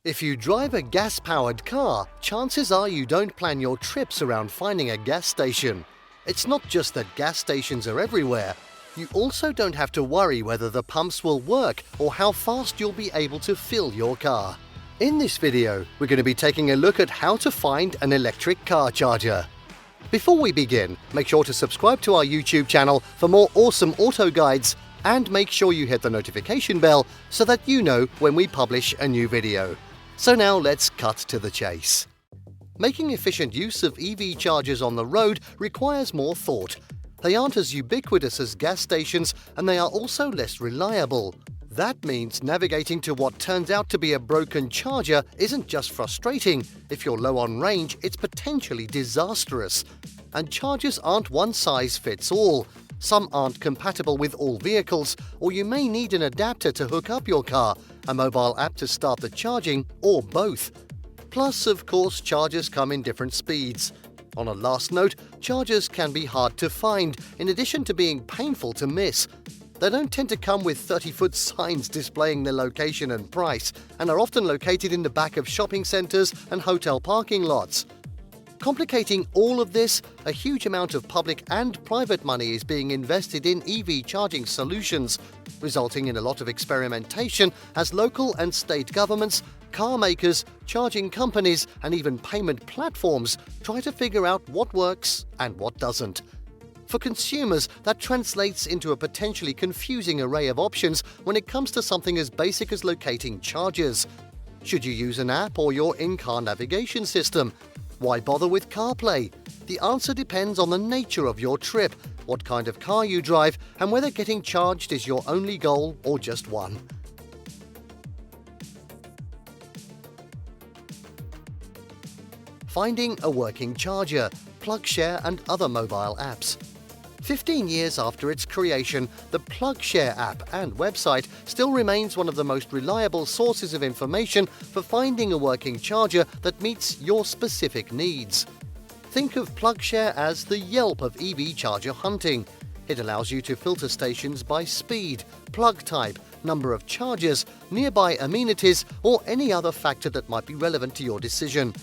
If you drive a gas-powered car, chances are you don't plan your trips around finding a gas station. It's not just that gas stations are everywhere. You also don't have to worry whether the pumps will work or how fast you'll be able to fill your car. In this video, we're going to be taking a look at how to find an electric car charger. Before we begin, make sure to subscribe to our YouTube channel for more awesome auto guides and make sure you hit the notification bell so that you know when we publish a new video. So now let's cut to the chase. Making efficient use of EV chargers on the road requires more thought. They aren't as ubiquitous as gas stations and they are also less reliable. That means navigating to what turns out to be a broken charger isn't just frustrating. If you're low on range, it's potentially disastrous. And chargers aren't one size fits all. Some aren't compatible with all vehicles, or you may need an adapter to hook up your car, a mobile app to start the charging, or both. Plus, of course, chargers come in different speeds. On a last note, chargers can be hard to find, in addition to being painful to miss. They don't tend to come with 30-foot signs displaying their location and price, and are often located in the back of shopping centers and hotel parking lots. Complicating all of this, a huge amount of public and private money is being invested in EV charging solutions, resulting in a lot of experimentation as local and state governments, car makers, charging companies, and even payment platforms try to figure out what works and what doesn't. For consumers, that translates into a potentially confusing array of options when it comes to something as basic as locating chargers. Should you use an app or your in-car navigation system? Why bother with CarPlay? The answer depends on the nature of your trip, what kind of car you drive, and whether getting charged is your only goal or just one. Finding a working charger, PlugShare and other mobile apps. 15 years after its creation, the PlugShare app and website still remains one of the most reliable sources of information for finding a working charger that meets your specific needs. Think of PlugShare as the Yelp of EV charger hunting. It allows you to filter stations by speed, plug type, number of chargers, nearby amenities, or any other factor that might be relevant to your decision.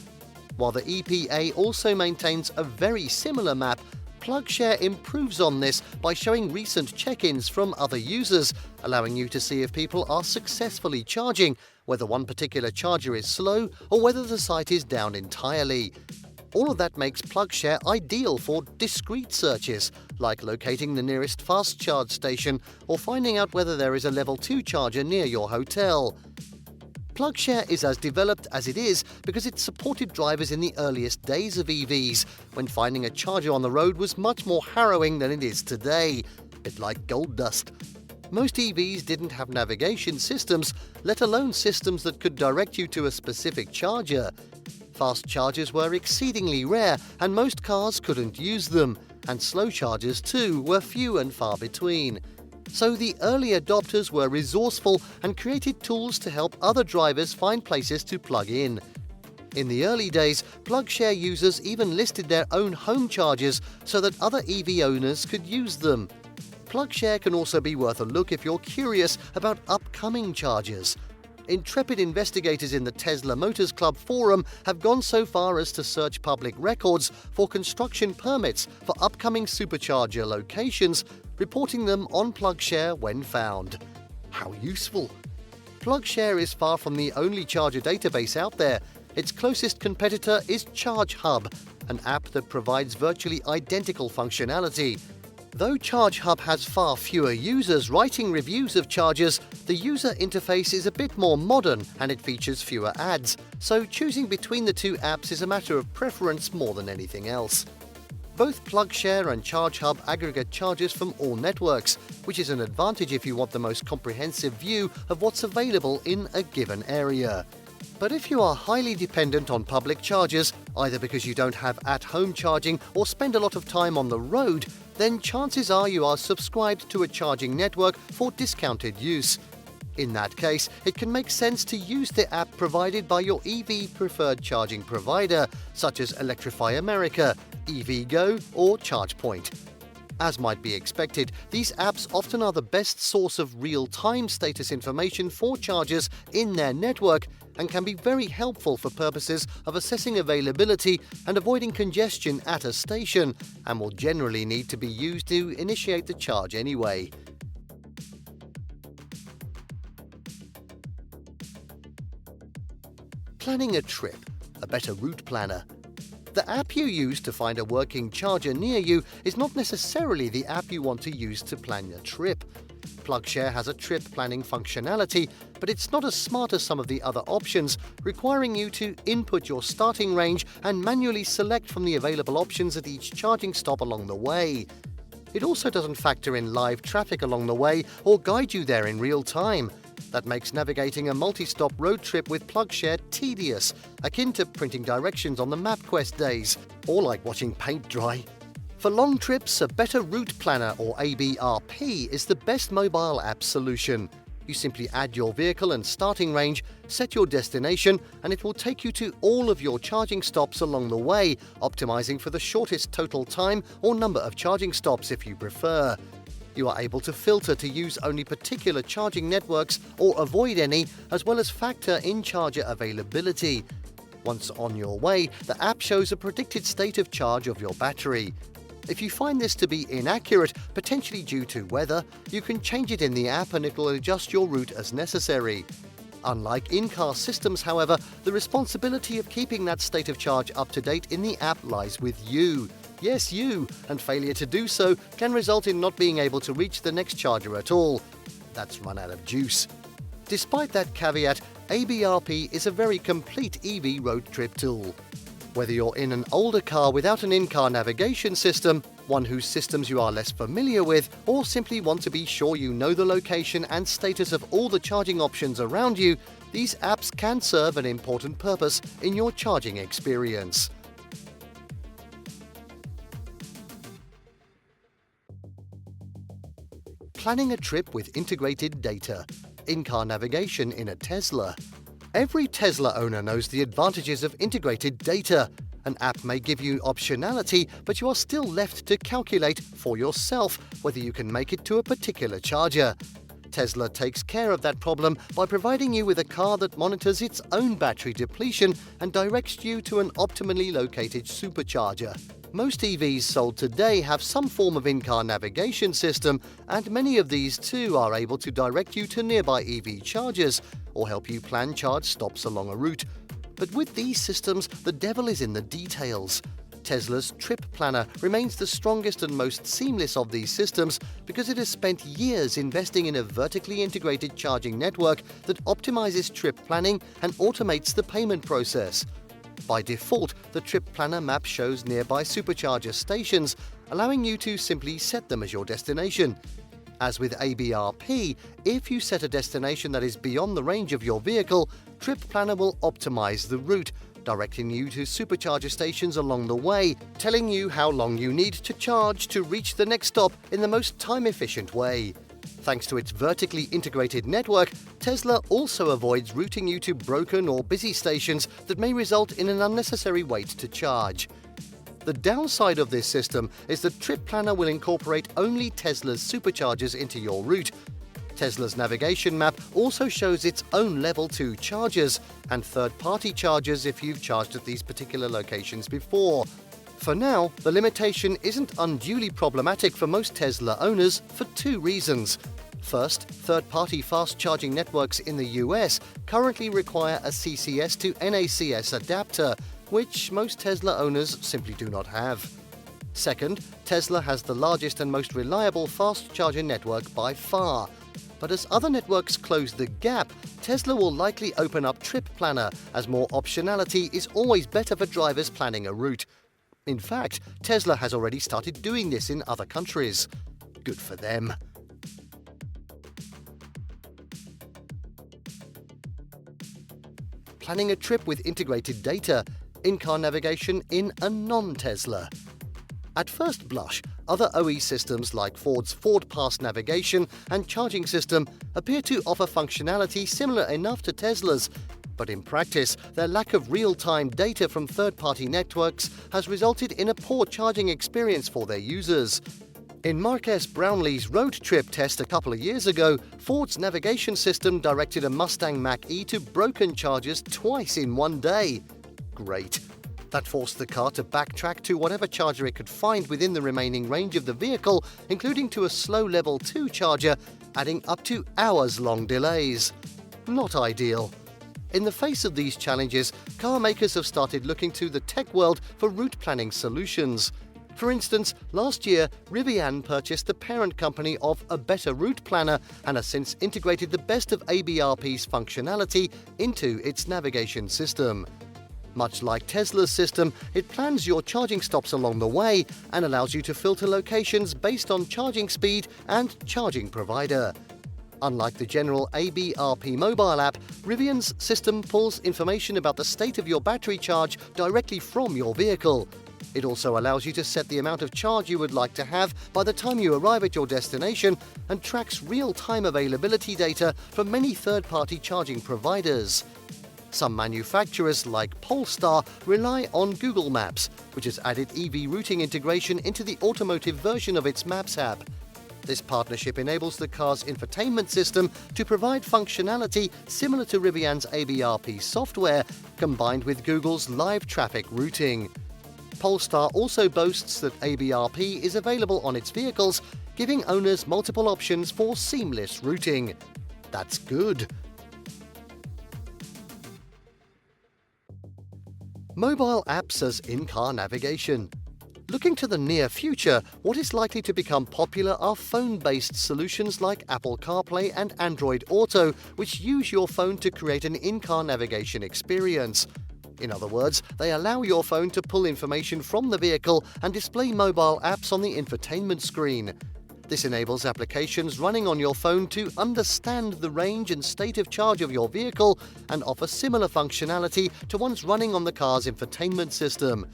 While the EPA also maintains a very similar map, PlugShare improves on this by showing recent check-ins from other users, allowing you to see if people are successfully charging, whether one particular charger is slow, or whether the site is down entirely. All of that makes PlugShare ideal for discrete searches, like locating the nearest fast charge station or finding out whether there is a level 2 charger near your hotel. PlugShare is as developed as it is because it supported drivers in the earliest days of EVs, when finding a charger on the road was much more harrowing than it is today, a bit like gold dust. Most EVs didn't have navigation systems, let alone systems that could direct you to a specific charger. Fast chargers were exceedingly rare and most cars couldn't use them, and slow chargers too were few and far between. So the early adopters were resourceful and created tools to help other drivers find places to plug in. In the early days, PlugShare users even listed their own home chargers so that other EV owners could use them. PlugShare can also be worth a look if you're curious about upcoming chargers. Intrepid investigators in the Tesla Motors Club forum have gone so far as to search public records for construction permits for upcoming supercharger locations, reporting them on PlugShare when found. How useful! PlugShare is far from the only charger database out there. Its closest competitor is ChargeHub, an app that provides virtually identical functionality. Though ChargeHub has far fewer users writing reviews of chargers, the user interface is a bit more modern and it features fewer ads, so choosing between the two apps is a matter of preference more than anything else. Both PlugShare and ChargeHub aggregate chargers from all networks, which is an advantage if you want the most comprehensive view of what's available in a given area. But if you are highly dependent on public chargers, either because you don't have at-home charging or spend a lot of time on the road, then chances are you are subscribed to a charging network for discounted use. In that case, it can make sense to use the app provided by your EV preferred charging provider, such as Electrify America, EVgo, or ChargePoint. As might be expected, these apps often are the best source of real-time status information for chargers in their network, and can be very helpful for purposes of assessing availability and avoiding congestion at a station, and will generally need to be used to initiate the charge anyway. Planning a trip, a better route planner. The app you use to find a working charger near you is not necessarily the app you want to use to plan your trip. PlugShare has a trip planning functionality, but it's not as smart as some of the other options, requiring you to input your starting range and manually select from the available options at each charging stop along the way. It also doesn't factor in live traffic along the way or guide you there in real time. That makes navigating a multi-stop road trip with PlugShare tedious, akin to printing directions on the MapQuest days, or like watching paint dry. For long trips, a better route planner or ABRP is the best mobile app solution. You simply add your vehicle and starting range, set your destination, and it will take you to all of your charging stops along the way, optimizing for the shortest total time or number of charging stops if you prefer. You are able to filter to use only particular charging networks or avoid any, as well as factor in charger availability. Once on your way, the app shows a predicted state of charge of your battery. If you find this to be inaccurate, potentially due to weather, you can change it in the app and it will adjust your route as necessary. Unlike in-car systems, however, the responsibility of keeping that state of charge up to date in the app lies with you. Yes, you, and failure to do so can result in not being able to reach the next charger at all. That's run out of juice. Despite that caveat, ABRP is a very complete EV road trip tool. Whether you're in an older car without an in-car navigation system, one whose systems you are less familiar with, or simply want to be sure you know the location and status of all the charging options around you, these apps can serve an important purpose in your charging experience. Planning a trip with integrated data. In-car navigation in a Tesla. Every Tesla owner knows the advantages of integrated data. An app may give you optionality, but you are still left to calculate for yourself whether you can make it to a particular charger. Tesla takes care of that problem by providing you with a car that monitors its own battery depletion and directs you to an optimally located supercharger. Most EVs sold today have some form of in-car navigation system, and many of these too are able to direct you to nearby EV chargers or help you plan charge stops along a route. But with these systems, the devil is in the details. Tesla's Trip Planner remains the strongest and most seamless of these systems because it has spent years investing in a vertically integrated charging network that optimizes trip planning and automates the payment process. By default, the Trip Planner map shows nearby supercharger stations, allowing you to simply set them as your destination. As with ABRP, if you set a destination that is beyond the range of your vehicle, Trip Planner will optimize the route, directing you to supercharger stations along the way, telling you how long you need to charge to reach the next stop in the most time-efficient way. Thanks to its vertically integrated network, Tesla also avoids routing you to broken or busy stations that may result in an unnecessary wait to charge. The downside of this system is that Trip Planner will incorporate only Tesla's superchargers into your route. Tesla's navigation map also shows its own level 2 chargers and third-party chargers if you've charged at these particular locations before. For now, the limitation isn't unduly problematic for most Tesla owners for two reasons. First, third-party fast-charging networks in the US currently require a CCS to NACS adapter, which most Tesla owners simply do not have. Second, Tesla has the largest and most reliable fast-charger network by far. But as other networks close the gap, Tesla will likely open up Trip Planner, as more optionality is always better for drivers planning a route. In fact, Tesla has already started doing this in other countries. Good for them. Planning a trip with integrated data, in-car navigation in a non-Tesla. At first blush, other OE systems like Ford's Ford Pass navigation and charging system appear to offer functionality similar enough to Tesla's, but in practice, their lack of real-time data from third-party networks has resulted in a poor charging experience for their users. In Marques Brownlee's road trip test a couple of years ago, Ford's navigation system directed a Mustang Mach-E to broken charges twice in one day. Great. That forced the car to backtrack to whatever charger it could find within the remaining range of the vehicle, including to a slow level 2 charger, adding up to hours-long delays. Not ideal. In the face of these challenges, car makers have started looking to the tech world for route planning solutions. For instance, last year, Rivian purchased the parent company of A Better Route Planner and has since integrated the best of ABRP's functionality into its navigation system. Much like Tesla's system, it plans your charging stops along the way and allows you to filter locations based on charging speed and charging provider. Unlike the general ABRP mobile app, Rivian's system pulls information about the state of your battery charge directly from your vehicle. It also allows you to set the amount of charge you would like to have by the time you arrive at your destination and tracks real-time availability data from many third-party charging providers. Some manufacturers, like Polestar, rely on Google Maps, which has added EV routing integration into the automotive version of its Maps app. This partnership enables the car's infotainment system to provide functionality similar to Rivian's ABRP software, combined with Google's live traffic routing. Polestar also boasts that ABRP is available on its vehicles, giving owners multiple options for seamless routing. That's good. Mobile apps as in-car navigation. Looking to the near future, what is likely to become popular are phone-based solutions like Apple CarPlay and Android Auto, which use your phone to create an in-car navigation experience. In other words, they allow your phone to pull information from the vehicle and display mobile apps on the infotainment screen. This enables applications running on your phone to understand the range and state of charge of your vehicle and offer similar functionality to ones running on the car's infotainment system.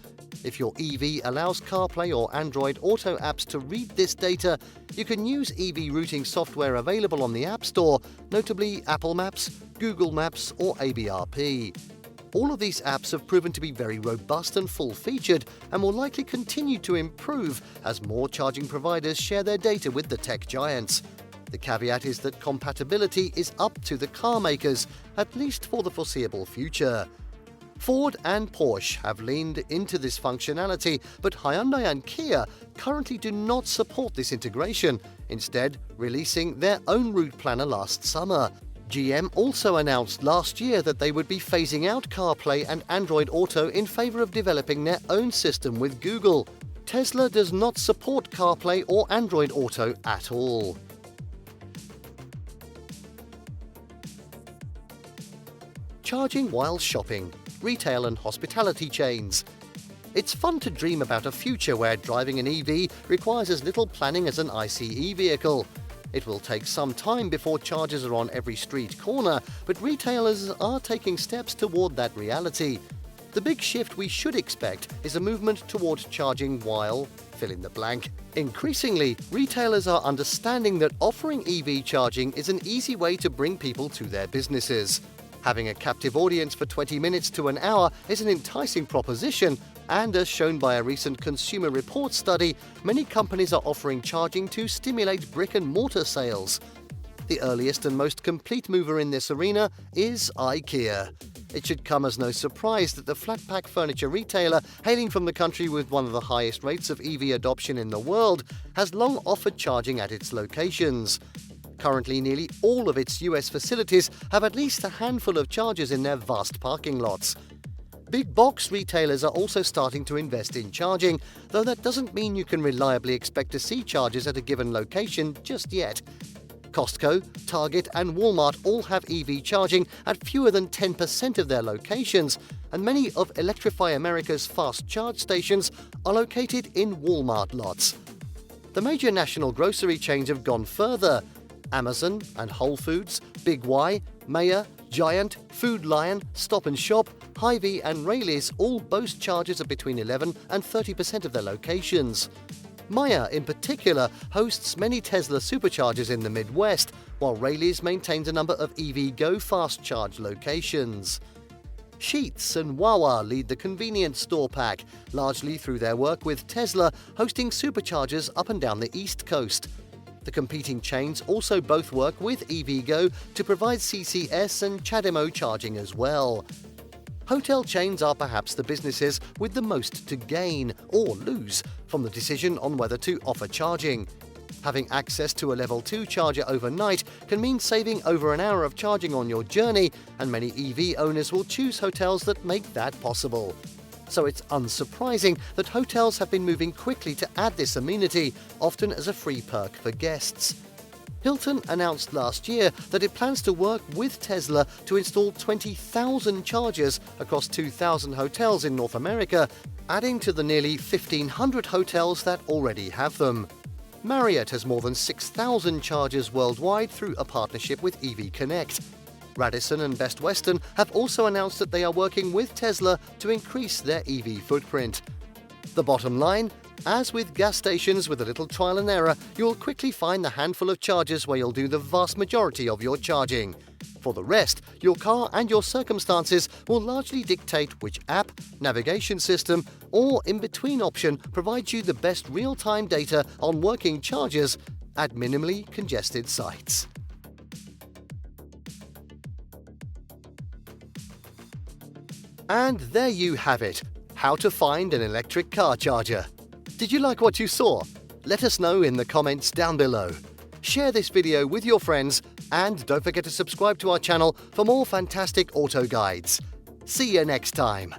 If your EV allows CarPlay or Android Auto apps to read this data, you can use EV routing software available on the App Store, notably Apple Maps, Google Maps, or ABRP. All of these apps have proven to be very robust and full-featured and will likely continue to improve as more charging providers share their data with the tech giants. The caveat is that compatibility is up to the car makers, at least for the foreseeable future. Ford and Porsche have leaned into this functionality, but Hyundai and Kia currently do not support this integration, instead releasing their own route planner last summer. GM also announced last year that they would be phasing out CarPlay and Android Auto in favor of developing their own system with Google. Tesla does not support CarPlay or Android Auto at all. Charging while shopping. Retail and hospitality chains. It's fun to dream about a future where driving an EV requires as little planning as an ICE vehicle. It will take some time before chargers are on every street corner, but retailers are taking steps toward that reality. The big shift we should expect is a movement toward charging while fill in the blank. Increasingly, retailers are understanding that offering EV charging is an easy way to bring people to their businesses. Having a captive audience for 20 minutes to an hour is an enticing proposition, and as shown by a recent Consumer Reports study, many companies are offering charging to stimulate brick-and-mortar sales. The earliest and most complete mover in this arena is IKEA. It should come as no surprise that the flat-pack furniture retailer, hailing from the country with one of the highest rates of EV adoption in the world, has long offered charging at its locations. Currently, nearly all of its US facilities have at least a handful of chargers in their vast parking lots. Big box retailers are also starting to invest in charging, though that doesn't mean you can reliably expect to see chargers at a given location just yet. Costco, Target, and Walmart all have EV charging at fewer than 10% of their locations, and many of Electrify America's fast charge stations are located in Walmart lots. The major national grocery chains have gone further. Amazon and Whole Foods, Big Y, Meijer, Giant, Food Lion, Stop & Shop, Hy-Vee and Raley's all boast chargers at between 11 and 30% of their locations. Meijer, in particular, hosts many Tesla superchargers in the Midwest, while Raley's maintains a number of EVgo fast charge locations. Sheetz and Wawa lead the convenience store pack, largely through their work with Tesla hosting superchargers up and down the East Coast. The competing chains also both work with EVgo to provide CCS and CHAdeMO charging as well. Hotel chains are perhaps the businesses with the most to gain or lose from the decision on whether to offer charging. Having access to a level 2 charger overnight can mean saving over an hour of charging on your journey, and many EV owners will choose hotels that make that possible. So it's unsurprising that hotels have been moving quickly to add this amenity, often as a free perk for guests. Hilton announced last year that it plans to work with Tesla to install 20,000 chargers across 2,000 hotels in North America, adding to the nearly 1,500 hotels that already have them. Marriott has more than 6,000 chargers worldwide through a partnership with EV Connect. Radisson and Best Western have also announced that they are working with Tesla to increase their EV footprint. The bottom line? As with gas stations with a little trial and error, you'll quickly find the handful of chargers where you'll do the vast majority of your charging. For the rest, your car and your circumstances will largely dictate which app, navigation system, or in-between option provides you the best real-time data on working chargers at minimally congested sites. And there you have it, how to find an electric car charger. Did you like what you saw? Let us know in the comments down below. Share this video with your friends and don't forget to subscribe to our channel for more fantastic auto guides. See you next time.